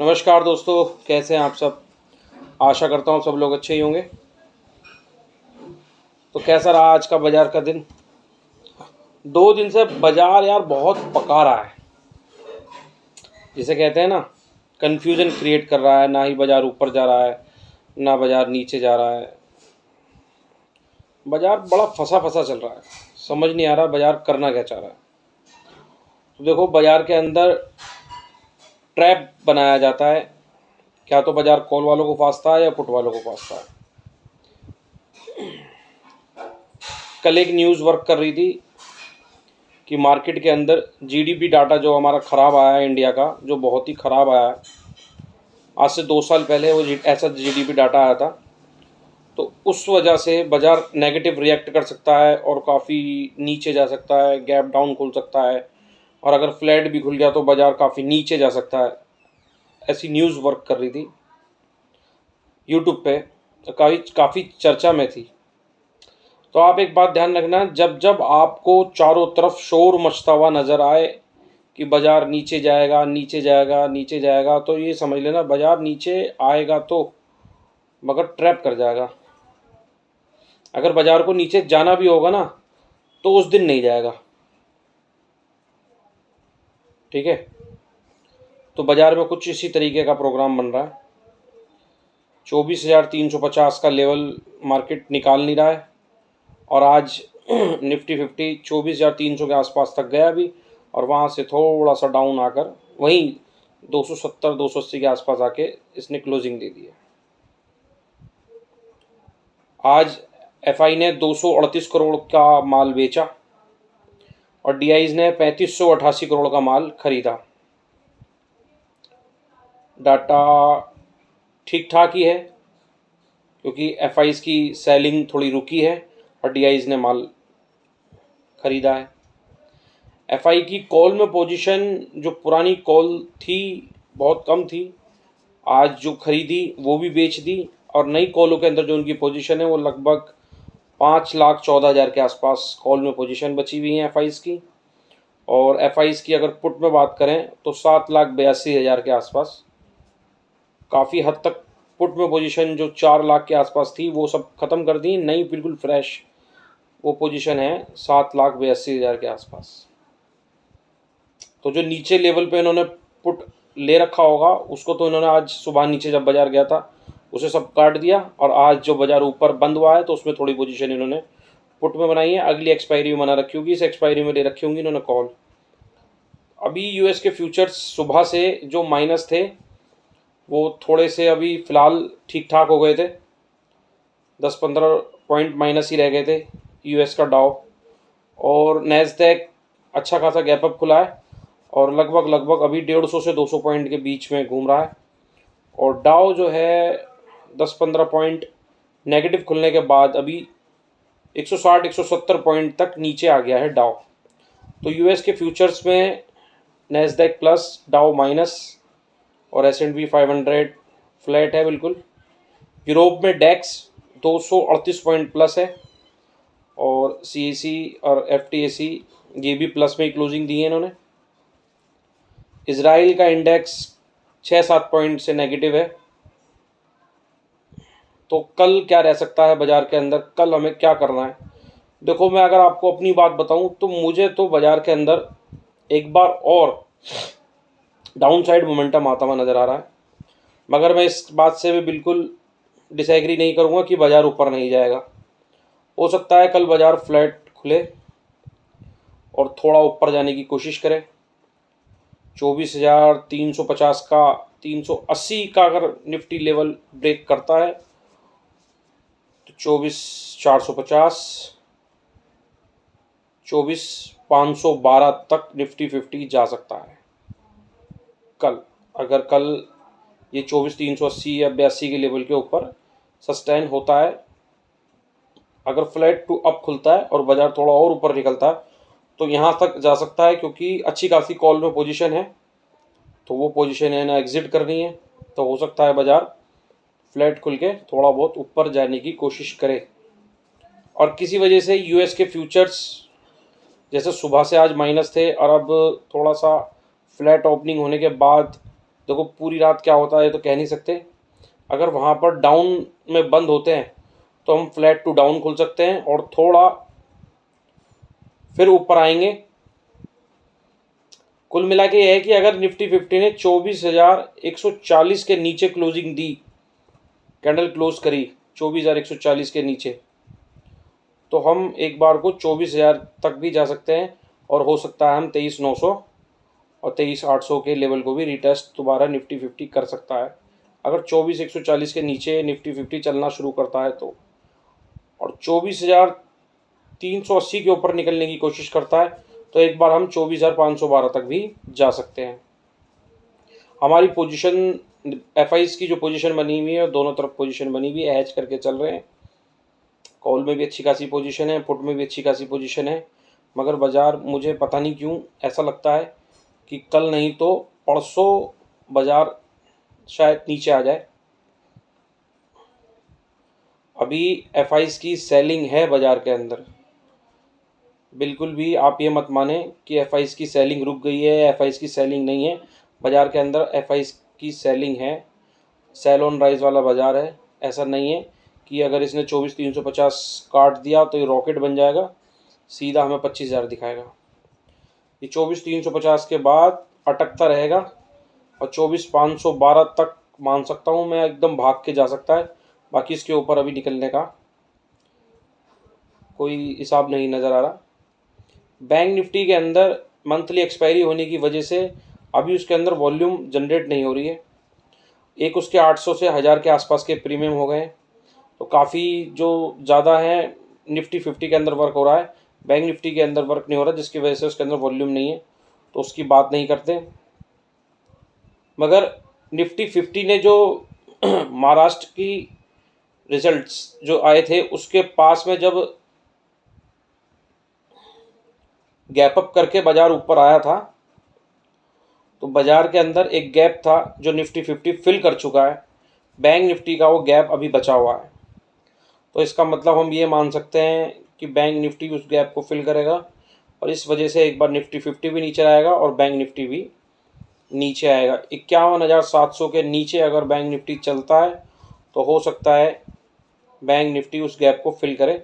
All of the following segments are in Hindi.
नमस्कार दोस्तों, कैसे हैं आप सब। आशा करता हूँ सब लोग अच्छे ही होंगे। तो कैसा रहा आज का बाज़ार का दिन। 2 दिन से बाज़ार यार बहुत पका रहा है, जिसे कहते हैं ना, कन्फ्यूज़न क्रिएट कर रहा है। ना ही बाज़ार ऊपर जा रहा है, ना बाज़ार नीचे जा रहा है। बाज़ार बड़ा फंसा फंसा चल रहा है, समझ नहीं आ रहा बाज़ार करना क्या चाह रहा है। तो देखो, बाज़ार के अंदर ट्रैप बनाया जाता है। क्या तो बाज़ार कॉल वालों को फांसता है या पुट वालों को फांसता है। कल एक न्यूज़ वर्क कर रही थी कि मार्केट के अंदर जीडीपी डाटा जो हमारा ख़राब आया है इंडिया का, जो बहुत ही ख़राब आया है। आज से 2 साल पहले वो ऐसा जीडीपी डाटा आया था, तो उस वजह से बाज़ार नेगेटिव रिएक्ट कर सकता है और काफ़ी नीचे जा सकता है, गैप डाउन खुल सकता है। और अगर फ्लैट भी खुल गया तो बाज़ार काफ़ी नीचे जा सकता है। ऐसी न्यूज़ वर्क कर रही थी यूट्यूब पे, तो काफ़ी काफ़ी चर्चा में थी। तो आप एक बात ध्यान रखना, जब जब आपको चारों तरफ शोर मचता हुआ नज़र आए कि बाज़ार नीचे जाएगा नीचे जाएगा नीचे जाएगा, तो ये समझ लेना बाज़ार नीचे आएगा तो, मगर ट्रैप कर जाएगा। अगर बाज़ार को नीचे जाना भी होगा ना, तो उस दिन नहीं जाएगा। ठीक है, तो बाज़ार में कुछ इसी तरीके का प्रोग्राम बन रहा है। 24,350 का लेवल मार्केट निकाल नहीं रहा है, और आज निफ्टी 50 24,300 के आसपास तक गया भी, और वहाँ से थोड़ा सा डाउन आकर वहीं 270 280 के आसपास आके इसने क्लोजिंग दे दी है। आज एफआई ने 238 करोड़ का माल बेचा और डीआईज ने 3588 करोड़ का माल खरीदा। डाटा ठीक ठाक ही है, क्योंकि एफआईज की सेलिंग थोड़ी रुकी है और डीआईज ने माल खरीदा है। एफआई की कॉल में पोजीशन जो पुरानी कॉल थी बहुत कम थी, आज जो खरीदी वो भी बेच दी, और नई कॉलों के अंदर जो उनकी पोजीशन है वो लगभग 5,14,000 के आसपास कॉल में पोजीशन बची हुई है एफआईज की। और एफआईज की अगर पुट में बात करें तो 7,82,000 के आसपास। काफ़ी हद तक पुट में पोजीशन जो 4 लाख के आसपास थी वो सब ख़त्म कर दी, नई बिल्कुल फ्रेश वो पोजीशन है 7,82,000 के आसपास। तो जो नीचे लेवल पे इन्होंने पुट ले रखा होगा उसको तो इन्होंने आज सुबह नीचे जब बाज़ार गया था उसे सब काट दिया, और आज जो बाज़ार ऊपर बंद हुआ है तो उसमें थोड़ी पोजीशन इन्होंने पुट में बनाई है। अगली एक्सपायरी में बना रखी होगी, इस एक्सपायरी में ले रखी होंगी इन्होंने कॉल। अभी यूएस के फ्यूचर्स सुबह से जो माइनस थे वो थोड़े से अभी फ़िलहाल ठीक ठाक हो गए थे, 10-15 पॉइंट माइनस ही रह गए थे यूएस का डाउ। और नैस्डैक अच्छा खासा गैप अप खुला है और लगभग अभी 150 से 200 पॉइंट के बीच में घूम रहा है। और डाउ जो है 10-15 पॉइंट नेगेटिव खुलने के बाद अभी 160-170 पॉइंट तक नीचे आ गया है डाउ। तो यूएस के फ्यूचर्स में नैस्डैक प्लस, डाउ माइनस, और S&P 500 फ्लैट है बिल्कुल। यूरोप में डेक्स 238 पॉइंट प्लस है, और CAC और FTSE ये भी प्लस में ही क्लोजिंग दी है इन्होंने। इजराइल का इंडेक्स 6-7 पॉइंट से नेगेटिव है। तो कल क्या रह सकता है बाज़ार के अंदर, कल हमें क्या करना है। देखो, मैं अगर आपको अपनी बात बताऊं तो मुझे तो बाज़ार के अंदर एक बार और डाउन साइड मोमेंटम आता हुआ नज़र आ रहा है, मगर मैं इस बात से भी बिल्कुल डिसएग्री नहीं करूँगा कि बाज़ार ऊपर नहीं जाएगा। हो सकता है कल बाज़ार फ्लैट खुले और थोड़ा ऊपर जाने की कोशिश करे। 24,350 का 380 का अगर निफ्टी लेवल ब्रेक करता है तो 24,450, 24,512 तक निफ्टी 50 जा सकता है कल। अगर कल ये 24,380 या 82 के लेवल के ऊपर सस्टेन होता है, अगर फ्लैट टू अप खुलता है और बाज़ार थोड़ा और ऊपर निकलता है तो यहाँ तक जा सकता है, क्योंकि अच्छी खासी कॉल में पोजीशन है। तो वो पोजीशन है ना एग्ज़िट करनी है, तो हो सकता है बाज़ार फ्लैट खुल के थोड़ा बहुत ऊपर जाने की कोशिश करे। और किसी वजह से यूएस के फ्यूचर्स जैसे सुबह से आज माइनस थे और अब थोड़ा सा फ्लैट ओपनिंग होने के बाद देखो पूरी रात क्या होता है तो कह नहीं सकते। अगर वहाँ पर डाउन में बंद होते हैं तो हम फ्लैट टू डाउन खोल सकते हैं और थोड़ा फिर ऊपर आएंगे। कुल मिला के यह है कि अगर निफ्टी 50 ने 24,140 के नीचे क्लोजिंग दी, कैंडल क्लोज करी 24,140 के नीचे, तो हम एक बार को 24,000 तक भी जा सकते हैं और हो सकता है हम 23,900 और 23,800 के लेवल को भी रिटेस्ट दोबारा निफ्टी 50 कर सकता है, अगर 24,140 के नीचे निफ्टी 50 चलना शुरू करता है तो। और 24,380 के ऊपर निकलने की कोशिश करता है तो एक बार हम 24,512 तक भी जा सकते हैं। हमारी पोजीशन एफआईज की जो पोजीशन बनी हुई है, दोनों तरफ पोजीशन बनी हुई है, हैच करके चल रहे हैं। कॉल में भी अच्छी खासी पोजीशन है, पुट में भी अच्छी खासी पोजीशन है, मगर बाज़ार मुझे पता नहीं क्यों ऐसा लगता है कि कल नहीं तो परसों बाज़ार शायद नीचे आ जाए। अभी एफआईज की सेलिंग है बाज़ार के अंदर, बिल्कुल भी आप ये मत माने कि एफआईज की सेलिंग रुक गई है, एफआईज की सेलिंग नहीं है। बाज़ार के अंदर एफआईज की सेलिंग है, सेल ऑन राइज वाला बाज़ार है। ऐसा नहीं है कि अगर इसने 24,350 काट दिया तो ये रॉकेट बन जाएगा, सीधा हमें 25,000 दिखाएगा। ये 24,350 के बाद अटकता रहेगा और 24,512 तक मान सकता हूँ मैं, एकदम भाग के जा सकता है। बाकी इसके ऊपर अभी निकलने का कोई हिसाब नहीं नज़र आ रहा। बैंक निफ्टी के अंदर मंथली एक्सपायरी होने की वजह से अभी उसके अंदर वॉल्यूम जनरेट नहीं हो रही है। एक उसके 800 से 1000 के आसपास के प्रीमियम हो गए हैं, तो काफ़ी जो ज़्यादा है निफ्टी 50 के अंदर वर्क हो रहा है, बैंक निफ्टी के अंदर वर्क नहीं हो रहा, जिसकी वजह से उसके अंदर वॉल्यूम नहीं है, तो उसकी बात नहीं करते। मगर निफ्टी 50 ने जो महाराष्ट्र की रिजल्ट्स जो आए थे उसके पास में जब गैप अप करके बाज़ार ऊपर आया था, तो बाज़ार के अंदर एक गैप था जो निफ्टी 50 फिल कर चुका है। बैंक निफ्टी का वो गैप अभी बचा हुआ है, तो इसका मतलब हम ये मान सकते हैं कि बैंक निफ्टी उस गैप को फिल करेगा और इस वजह से एक बार निफ्टी 50 भी नीचे आएगा और बैंक निफ्टी भी नीचे आएगा। 51,700 के नीचे अगर बैंक निफ्टी चलता है तो हो सकता है बैंक निफ्टी उस गैप को फिल करे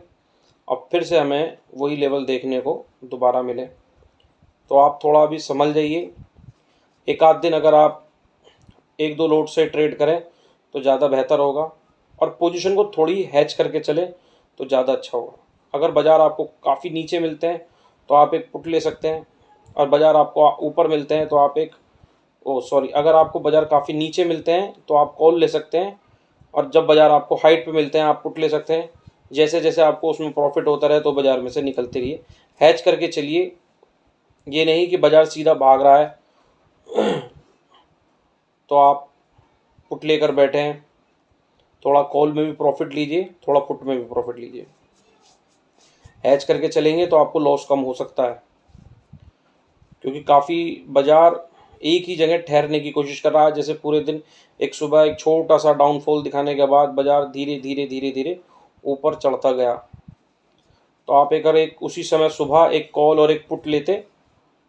और फिर से हमें वही लेवल देखने को दोबारा मिले। तो आप थोड़ा अभी समझ जाइए, एक आध दिन अगर आप एक दो लोट से ट्रेड करें तो ज़्यादा बेहतर होगा और पोजीशन को थोड़ी हैच करके चले तो ज़्यादा अच्छा होगा। अगर बाज़ार आपको काफ़ी नीचे मिलते हैं तो आप एक पुट ले सकते हैं, और बाज़ार आपको ऊपर मिलते हैं तो आप एक अगर आपको बाज़ार काफ़ी नीचे मिलते हैं तो आप कॉल ले सकते हैं, और जब बाज़ार आपको हाइट पे मिलते हैं आप पुट ले सकते हैं। जैसे जैसे आपको उसमें प्रॉफिट होता रहे तो बाज़ार में से निकलते रहिए, हैच करके चलिए। ये नहीं कि बाज़ार सीधा भाग रहा है तो आप पुट लेकर बैठे हैं। थोड़ा कॉल में भी प्रॉफिट लीजिए, थोड़ा पुट में भी प्रॉफिट लीजिए। हैच करके चलेंगे तो आपको लॉस कम हो सकता है, क्योंकि काफ़ी बाज़ार एक ही जगह ठहरने की कोशिश कर रहा है। जैसे पूरे दिन एक सुबह एक छोटा सा डाउनफॉल दिखाने के बाद बाज़ार धीरे धीरे धीरे धीरे ऊपर चढ़ता गया, तो आप अगर एक उसी समय सुबह एक कॉल और एक पुट लेते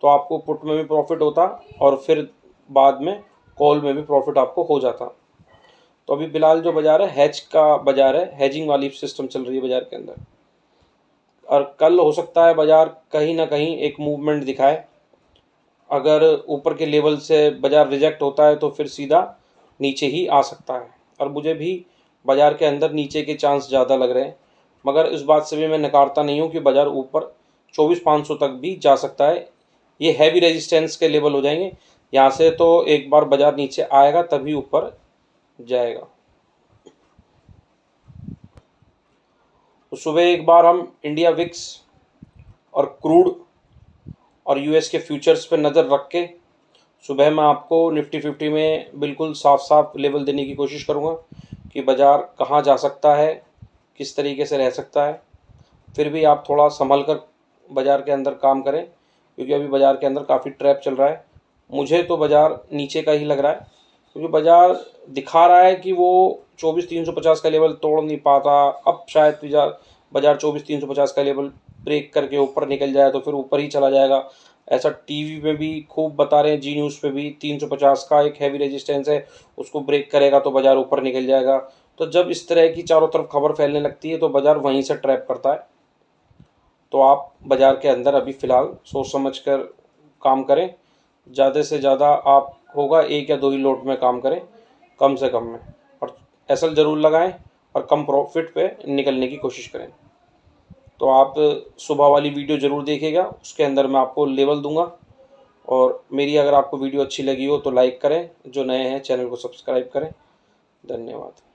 तो आपको पुट में भी प्रॉफिट होता और फिर बाद में कॉल में भी प्रॉफिट आपको हो जाता। तो अभी फ़िलहाल जो बाज़ार है हैच का बाज़ार है, हैजिंग वाली सिस्टम चल रही है बाज़ार के अंदर, और कल हो सकता है बाज़ार कहीं ना कहीं एक मूवमेंट दिखाए। अगर ऊपर के लेवल से बाज़ार रिजेक्ट होता है तो फिर सीधा नीचे ही आ सकता है, और मुझे भी बाज़ार के अंदर नीचे के चांस ज़्यादा लग रहे हैं। मगर इस बात से भी मैं नकारता नहीं हूँ कि बाज़ार ऊपर 24,500 तक भी जा सकता है। ये हैवी रेजिस्टेंस के लेवल हो जाएंगे यहाँ से, तो एक बार बाज़ार नीचे आएगा तभी ऊपर जाएगा। तो सुबह एक बार हम इंडिया विक्स और क्रूड और यूएस के फ्यूचर्स पे नज़र रख के सुबह मैं आपको निफ्टी 50 में बिल्कुल साफ साफ लेवल देने की कोशिश करूँगा कि बाज़ार कहाँ जा सकता है, किस तरीके से रह सकता है। फिर भी आप थोड़ा संभल कर बाज़ार के अंदर काम करें, क्योंकि अभी बाज़ार के अंदर काफ़ी ट्रैप चल रहा है। मुझे तो बाज़ार नीचे का ही लग रहा है, क्योंकि बाज़ार दिखा रहा है कि वो 24,350 का लेवल तोड़ नहीं पाता। अब शायद बाज़ार 24,350 का लेवल ब्रेक करके ऊपर निकल जाए तो फिर ऊपर ही चला जाएगा, ऐसा टीवी में भी खूब बता रहे हैं, जी न्यूज़ पे भी 350 का एक हैवी रेजिस्टेंस है, उसको ब्रेक करेगा तो बाज़ार ऊपर निकल जाएगा। तो जब इस तरह की चारों तरफ खबर फैलने लगती है तो बाज़ार वहीं से ट्रैप करता है। तो आप बाज़ार के अंदर अभी फ़िलहाल सोच समझ कर काम करें। ज़्यादा से ज़्यादा आप होगा 1 या 2 ही लोट में काम करें, कम से कम में, और एसएल ज़रूर लगाएँ और कम प्रॉफ़िट पे निकलने की कोशिश करें। तो आप सुबह वाली वीडियो ज़रूर देखिएगा, उसके अंदर मैं आपको लेवल दूँगा। और मेरी अगर आपको वीडियो अच्छी लगी हो तो लाइक करें, जो नए हैं चैनल को सब्सक्राइब करें। धन्यवाद।